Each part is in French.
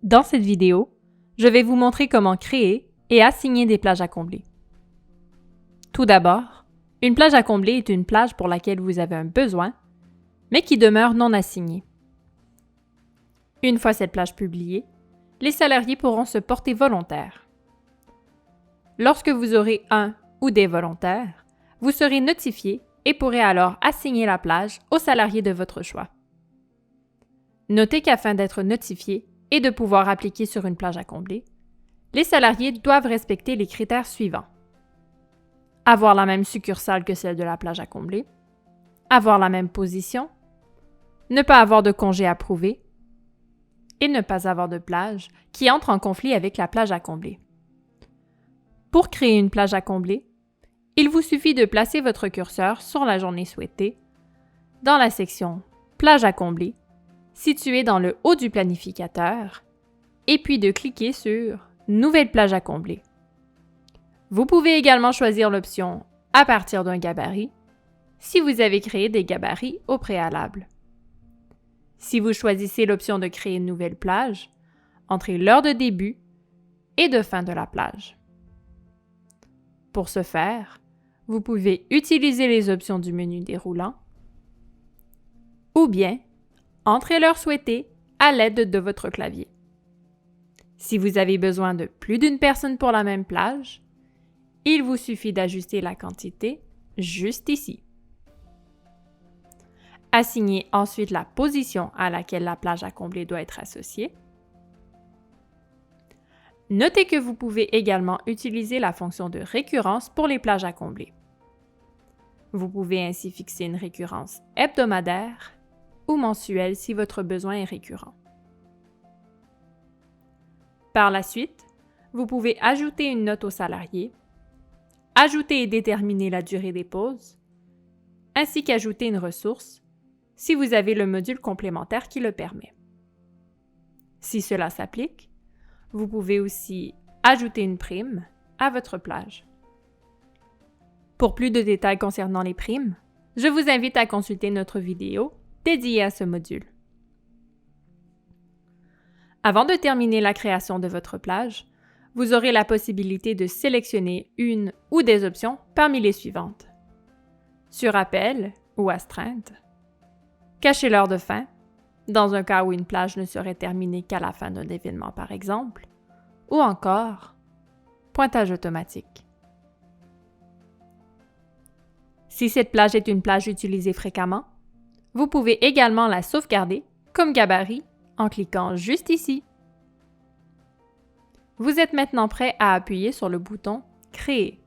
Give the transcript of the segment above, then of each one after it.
Dans cette vidéo, je vais vous montrer comment créer et assigner des plages à combler. Tout d'abord, une plage à combler est une plage pour laquelle vous avez un besoin, mais qui demeure non assignée. Une fois cette plage publiée, les salariés pourront se porter volontaires. Lorsque vous aurez un ou des volontaires, vous serez notifié et pourrez alors assigner la plage aux salariés de votre choix. Notez qu'afin d'être notifié et de pouvoir appliquer sur une plage à combler, les salariés doivent respecter les critères suivants. Avoir la même succursale que celle de la plage à combler, avoir la même position, ne pas avoir de congé approuvé et ne pas avoir de plage qui entre en conflit avec la plage à combler. Pour créer une plage à combler, il vous suffit de placer votre curseur sur la journée souhaitée dans la section « Plage à combler » située dans le haut du planificateur et puis de cliquer sur « Nouvelle plage à combler ». Vous pouvez également choisir l'option « À partir d'un gabarit » si vous avez créé des gabarits au préalable. Si vous choisissez l'option de créer une nouvelle plage, entrez l'heure de début et de fin de la plage. Pour ce faire, vous pouvez utiliser les options du menu déroulant ou bien entrez l'heure souhaitée à l'aide de votre clavier. Si vous avez besoin de plus d'une personne pour la même plage, il vous suffit d'ajuster la quantité juste ici. Assignez ensuite la position à laquelle la plage à combler doit être associée. Notez que vous pouvez également utiliser la fonction de récurrence pour les plages à combler. Vous pouvez ainsi fixer une récurrence hebdomadaire ou mensuelle si votre besoin est récurrent. Par la suite, vous pouvez ajouter une note aux salariés, ajouter et déterminer la durée des pauses, ainsi qu'ajouter une ressource si vous avez le module complémentaire qui le permet. Si cela s'applique, vous pouvez aussi ajouter une prime à votre plage. Pour plus de détails concernant les primes, je vous invite à consulter notre vidéo dédiée à ce module. Avant de terminer la création de votre plage, vous aurez la possibilité de sélectionner une ou des options parmi les suivantes. Sur appel ou astreinte, cacher l'heure de fin, dans un cas où une plage ne serait terminée qu'à la fin d'un événement par exemple, ou encore pointage automatique. Si cette plage est une plage utilisée fréquemment, vous pouvez également la sauvegarder comme gabarit en cliquant juste ici. Vous êtes maintenant prêt à appuyer sur le bouton « Créer ».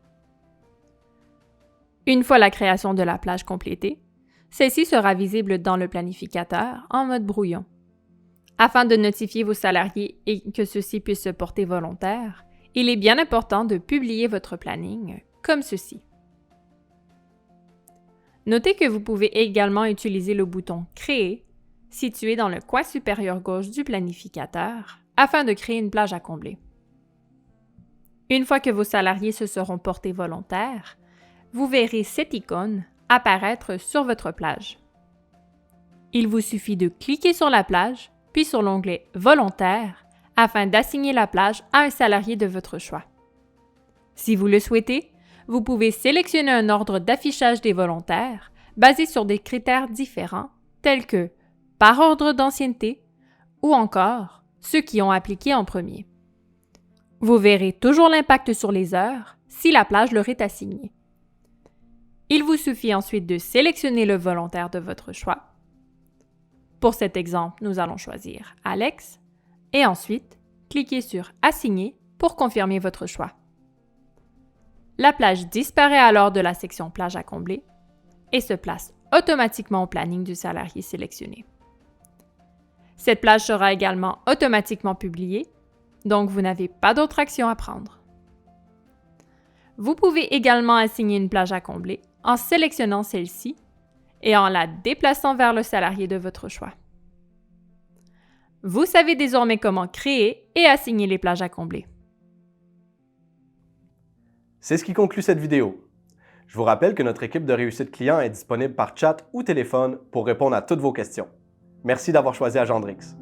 Une fois la création de la plage complétée, celle-ci sera visible dans le planificateur en mode brouillon. Afin de notifier vos salariés et que ceux-ci puissent se porter volontaires, il est bien important de publier votre planning comme ceci. Notez que vous pouvez également utiliser le bouton « Créer » situé dans le coin supérieur gauche du planificateur afin de créer une plage à combler. Une fois que vos salariés se seront portés volontaires, vous verrez cette icône apparaître sur votre plage. Il vous suffit de cliquer sur la plage, puis sur l'onglet « Volontaire » afin d'assigner la plage à un salarié de votre choix. Si vous le souhaitez, vous pouvez sélectionner un ordre d'affichage des volontaires basé sur des critères différents tels que par ordre d'ancienneté ou encore ceux qui ont appliqué en premier. Vous verrez toujours l'impact sur les heures si la plage leur est assignée. Il vous suffit ensuite de sélectionner le volontaire de votre choix. Pour cet exemple, nous allons choisir Alex et ensuite cliquer sur « Assigner » pour confirmer votre choix. La plage disparaît alors de la section « Plage à combler » et se place automatiquement au planning du salarié sélectionné. Cette plage sera également automatiquement publiée, donc vous n'avez pas d'autre action à prendre. Vous pouvez également assigner une plage à combler en sélectionnant celle-ci et en la déplaçant vers le salarié de votre choix. Vous savez désormais comment créer et assigner les plages à combler. C'est ce qui conclut cette vidéo. Je vous rappelle que notre équipe de réussite client est disponible par chat ou téléphone pour répondre à toutes vos questions. Merci d'avoir choisi Agendrix.